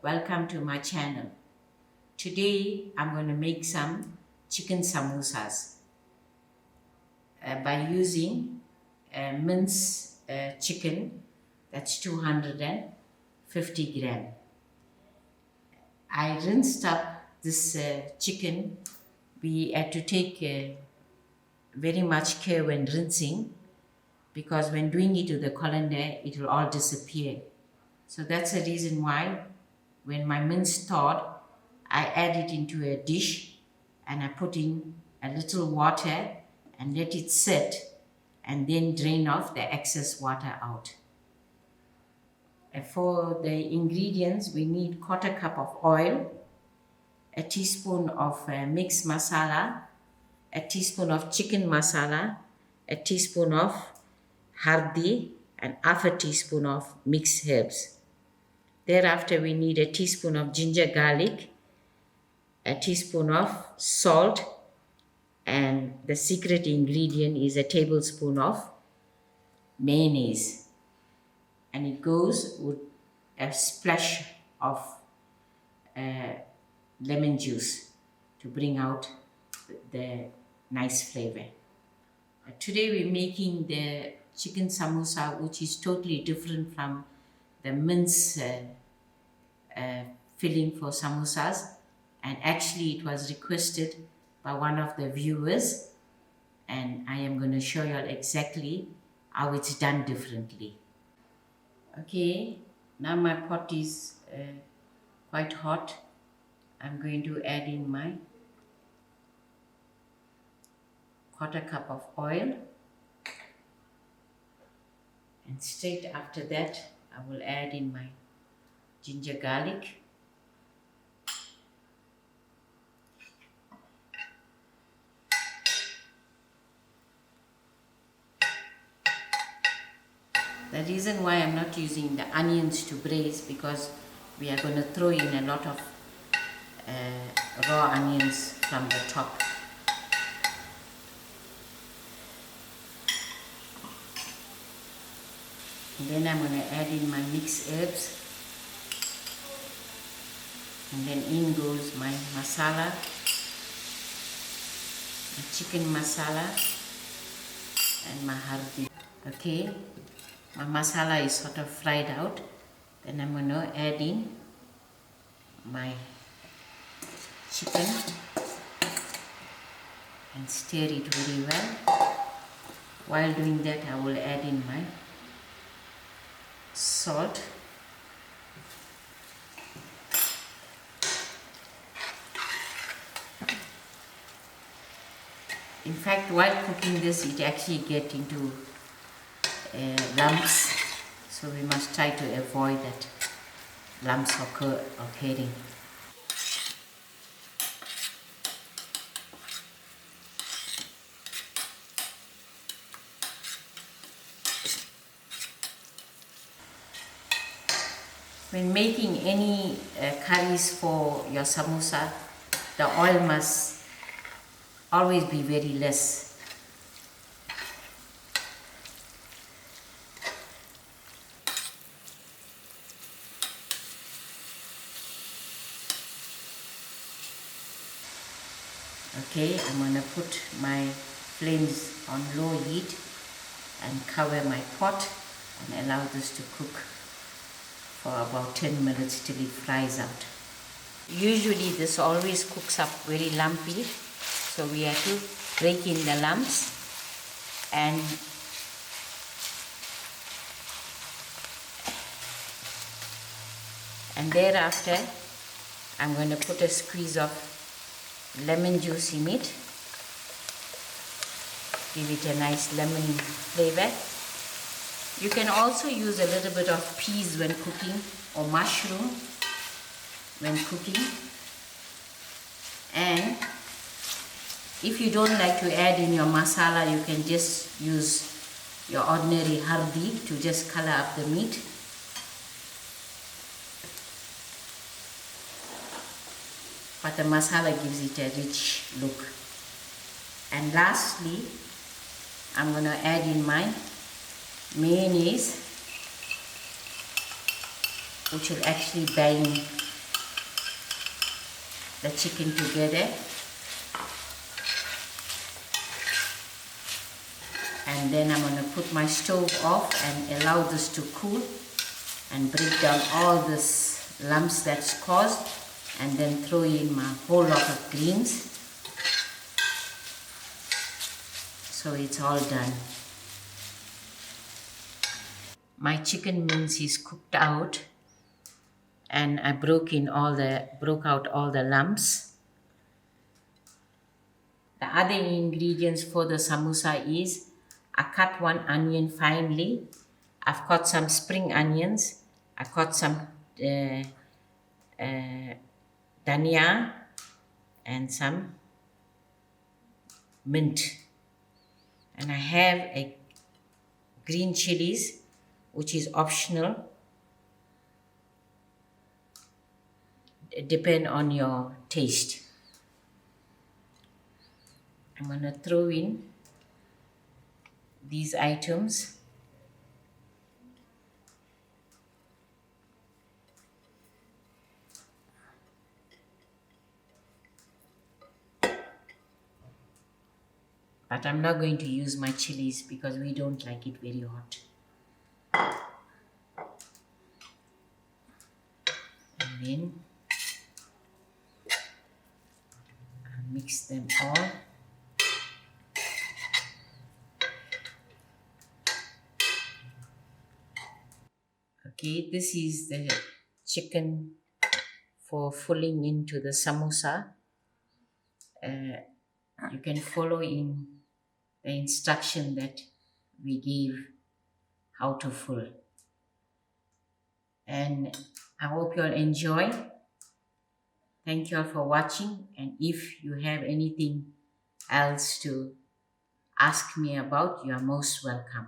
Welcome to my channel. Today I'm going to make some chicken samosas by using mince chicken, that's 250 gram. I rinsed up this chicken. We had to take very much care when rinsing, because when doing it to the colander it will all disappear. So that's the reason why when my mince thawed, I add it into a dish and I put in a little water and let it sit, and then drain off the excess water out. For the ingredients, we need 1/4 cup of oil, a teaspoon of mixed masala, a teaspoon of chicken masala, a teaspoon of hurdee, and 1/2 teaspoon of mixed herbs. Thereafter, we need a teaspoon of ginger garlic, a teaspoon of salt, and the secret ingredient is a tablespoon of mayonnaise. And it goes with a splash of lemon juice to bring out the nice flavor. Today we're making the chicken samosa, which is totally different from the mince filling for samosas, and actually it was requested by one of the viewers, and I am going to show you exactly how it's done differently. Okay, now my pot is quite hot. I'm going to add in my 1/4 cup of oil, and straight after that I will add in my ginger garlic, the reason why I'm not using the onions to braise, because we are going to throw in a lot of raw onions from the top. And then I'm going to add in my mixed herbs, and then in goes my masala, my chicken masala, and my hurdee. Okay, my masala is sort of fried out. Then I'm going to add in my chicken and stir it very well. While doing that, I will add in my salt, in fact while cooking this it actually gets into lumps, so we must try to avoid that lumps occurring. When making any curries for your samosa, the oil must always be very less. Okay, I'm going to put my flames on low heat and cover my pot and allow this to cook for about 10 minutes till it fries out. Usually this always cooks up very lumpy, so we have to break in the lumps, and thereafter I'm going to put a squeeze of lemon juice in it, give it a nice lemon flavor. You can also use a little bit of peas when cooking, or mushroom when cooking. And if you don't like to add in your masala, you can just use your ordinary hurdee to just color up the meat. But the masala gives it a rich look. And lastly, I'm going to add in my mayonnaise, which will actually bind the chicken together, and then I'm going to put my stove off and allow this to cool and break down all this lumps that's caused, and then throw in my whole lot of greens. So it's all done. My chicken mince is cooked out, and I broke out all the lumps. The other ingredients for the samosa is I cut one onion finely. I've got some spring onions. I got some dhania and some mint. And I have a green chilies, which is optional. It depends on your taste. I'm going to throw in these items. But I'm not going to use my chilies because we don't like it very hot. And then I'll mix them all. Okay, this is the chicken for filling into the samosa. You can follow in the instruction that we gave how to fill. And I hope you'll enjoy. Thank you all for watching, and if you have anything else to ask me about, you are most welcome.